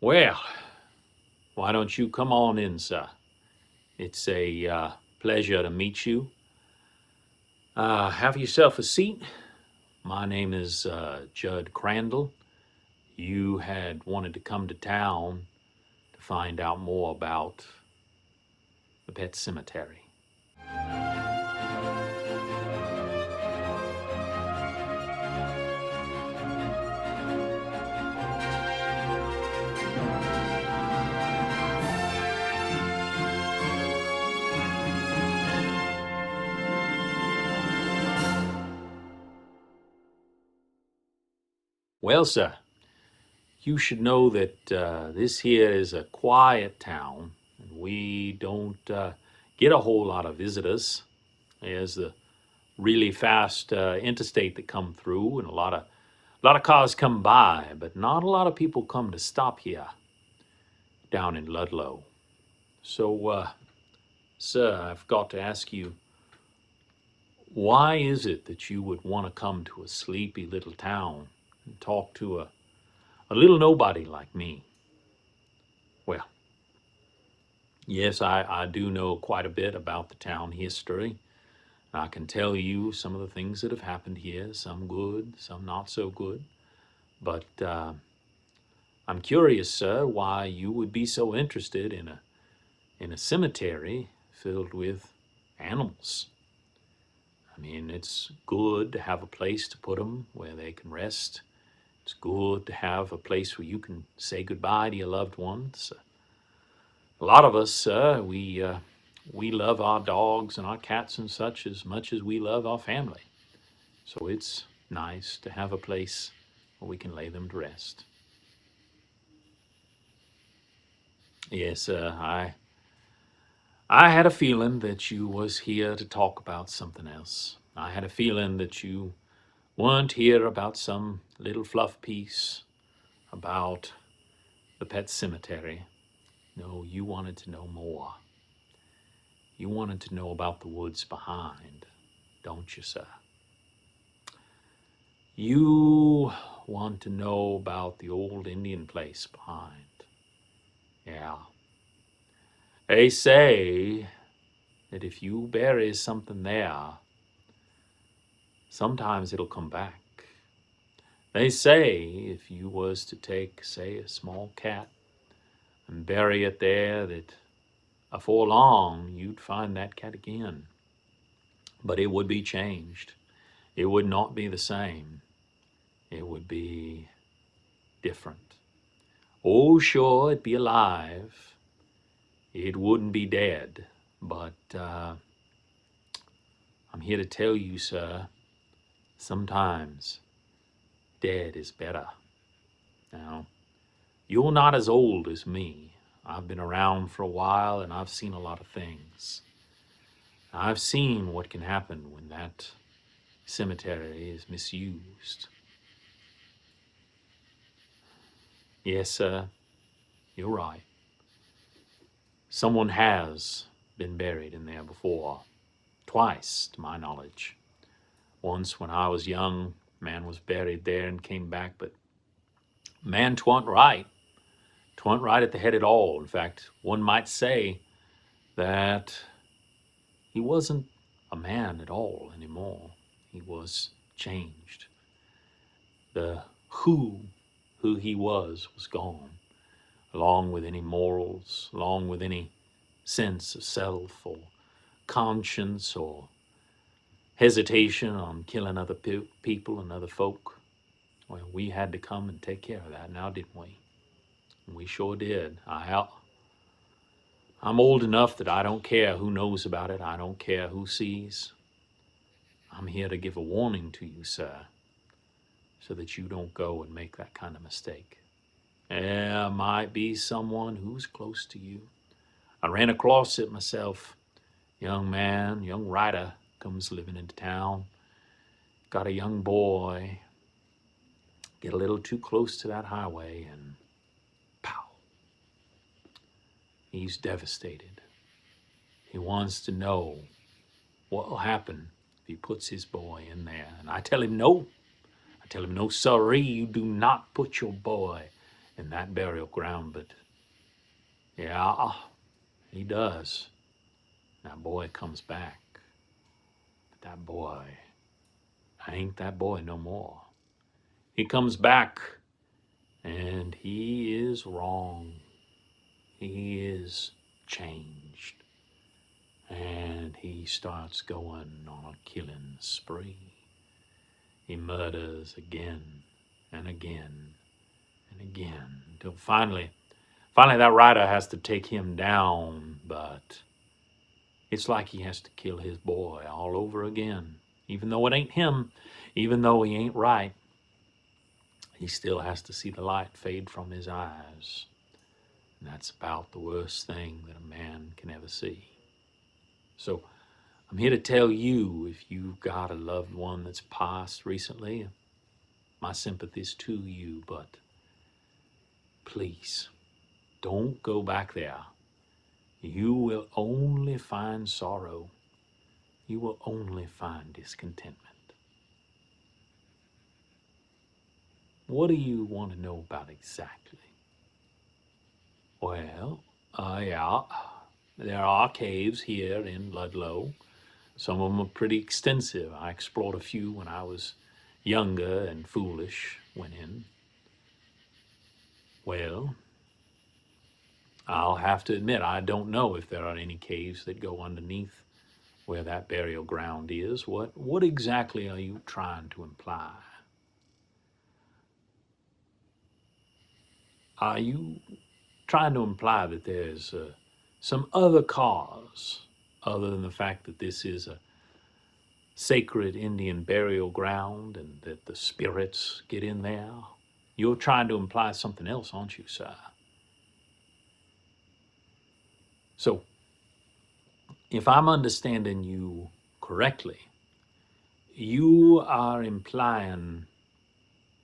Well, why don't you come on in, sir? It's a pleasure to meet you. Have yourself a seat. My name is Judd Crandall. You had wanted to come to town to find out more about the pet cemetery. Well, sir, you should know that this here is a quiet town, and we don't get a whole lot of visitors. There's the really fast interstate that come through, and a lot of cars come by, but not a lot of people come to stop here down in Ludlow. So, sir, I've got to ask you, why is it that you would want to come to a sleepy little town and talk to a little nobody like me? Well, yes, I do know quite a bit about the town history. I can tell you some of the things that have happened here, some good, some not so good. But I'm curious, sir, why you would be so interested in a cemetery filled with animals. I mean, it's good to have a place to put them where they can rest. It's good to have a place where you can say goodbye to your loved ones. A lot of us, sir, we love our dogs and our cats and such as much as we love our family. So it's nice to have a place where we can lay them to rest. Yes, I had a feeling that you was here to talk about something else. I had a feeling that you weren't here about some little fluff piece about the pet cemetery. No, you wanted to know more. You wanted to know about the woods behind, don't you, sir? You want to know about the old Indian place behind. Yeah. They say that if you bury something there, sometimes it'll come back. They say if you was to take, say, a small cat and bury it there, that afore long you'd find that cat again. But it would be changed. It would not be the same. It would be different. Oh, sure, it'd be alive. It wouldn't be dead. But I'm here to tell you, sir, sometimes dead is better. Now, you're not as old as me. I've been around for a while and I've seen a lot of things. I've seen what can happen when that cemetery is misused. Yes, sir, you're right. Someone has been buried in there before. Twice, to my knowledge. Once when I was young, man was buried there and came back, but man, 'twa'n't right. 'Twa'n't right at the head at all. In fact, one might say that he wasn't a man at all anymore. He was changed. The who he was gone, along with any morals, along with any sense of self or conscience or hesitation on killing other people and other folk. Well, we had to come and take care of that now, didn't we? We sure did. I'm old enough that I don't care who knows about it. I don't care who sees. I'm here to give a warning to you, sir, so that you don't go and make that kind of mistake. There might be someone who's close to you. I ran across it myself. Young man, young writer comes living into town. Got a young boy. Get a little too close to that highway and pow. He's devastated. He wants to know what will happen if he puts his boy in there. And I tell him no. I tell him, no, sorry, you do not put your boy in that burial ground, but yeah, he does. That boy comes back. But that boy, I ain't that boy no more. He comes back and he is wrong. He is changed. And he starts going on a killing spree. He murders again and again and again until finally that rider has to take him down, but it's like he has to kill his boy all over again. Even though it ain't him, even though he ain't right, he still has to see the light fade from his eyes. And that's about the worst thing that a man can ever see. So I'm here to tell you, if you've got a loved one that's passed recently, my sympathies to you, but please don't go back there. You will only find sorrow. You will only find discontentment. What do you want to know about exactly? Well, yeah, there are caves here in Ludlow. Some of them are pretty extensive. I explored a few when I was younger and foolish, went in. Well, I'll have to admit, I don't know if there are any caves that go underneath where that burial ground is. What exactly are you trying to imply? Are you trying to imply that there's some other cause other than the fact that this is a sacred Indian burial ground and that the spirits get in there? You're trying to imply something else, aren't you, sir? So, if I'm understanding you correctly, you are implying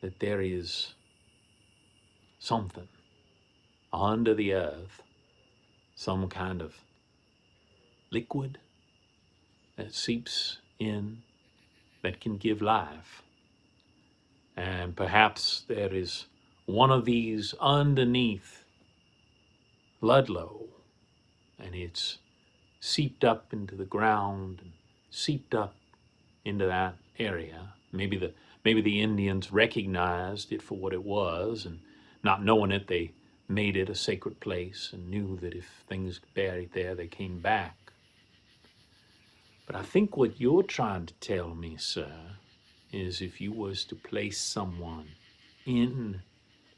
that there is something under the earth, some kind of liquid that seeps in that can give life. And perhaps there is one of these underneath Ludlow, and it's seeped up into the ground and seeped up into that area. Maybe the Indians recognized it for what it was, and not knowing it, they made it a sacred place and knew that if things buried there, they came back. But I think what you're trying to tell me, sir, is if you was to place someone in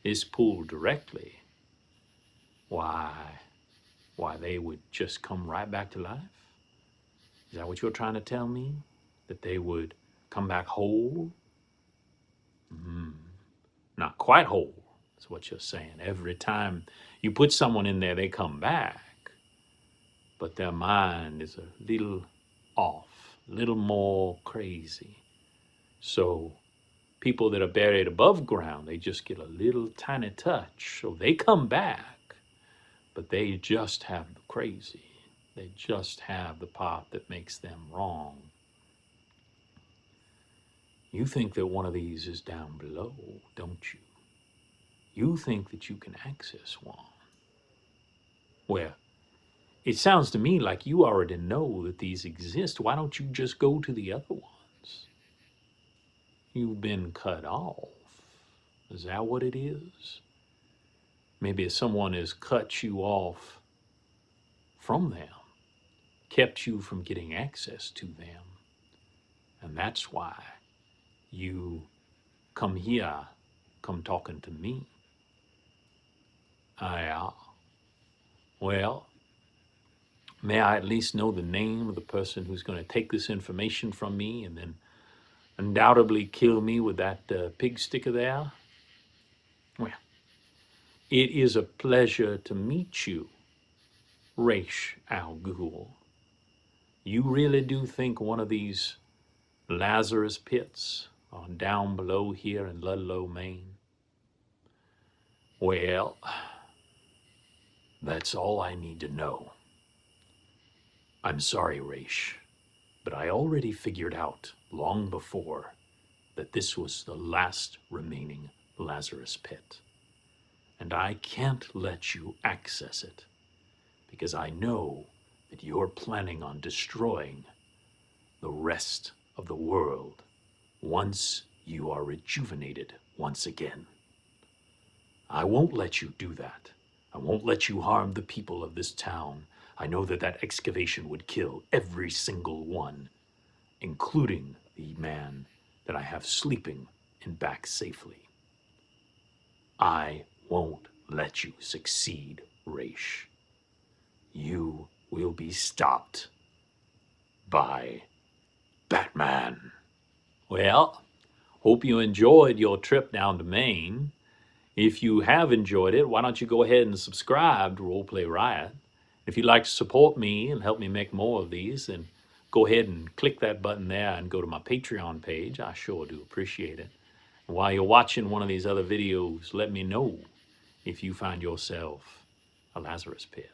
this pool directly, why they would just come right back to life? Is that what you're trying to tell me? That they would come back whole? Not quite whole, is what you're saying. Every time you put someone in there, they come back. But their mind is a little off, a little more crazy. So people that are buried above ground, they just get a little tiny touch. So they come back, but they just have the crazy. They just have the part that makes them wrong. You think that one of these is down below, don't you? You think that you can access one. Well, it sounds to me like you already know that these exist. Why don't you just go to the other ones? You've been cut off. Is that what it is? Maybe someone has cut you off from them, kept you from getting access to them. And that's why you come here, come talking to me. Well, may I at least know the name of the person who's going to take this information from me and then undoubtedly kill me with that pig sticker there? Well, it is a pleasure to meet you, Raish Al Ghul. You really do think one of these Lazarus pits are down below here in Ludlow, Maine? Well, that's all I need to know. I'm sorry, Raish, but I already figured out long before that this was the last remaining Lazarus pit. and I can't let you access it because I know that you're planning on destroying the rest of the world once you are rejuvenated once again. I won't let you do that. I won't let you harm the people of this town. I know that that excavation would kill every single one, including the man that I have sleeping in back safely. I won't let you succeed, Raish. You will be stopped by Batman. Well, hope you enjoyed your trip down to Maine. If you have enjoyed it, why don't you go ahead and subscribe to Roleplay Riot? If you'd like to support me and help me make more of these, then go ahead and click that button there and go to my Patreon page. I sure do appreciate it. And while you're watching one of these other videos, let me know if you find yourself a Lazarus pit.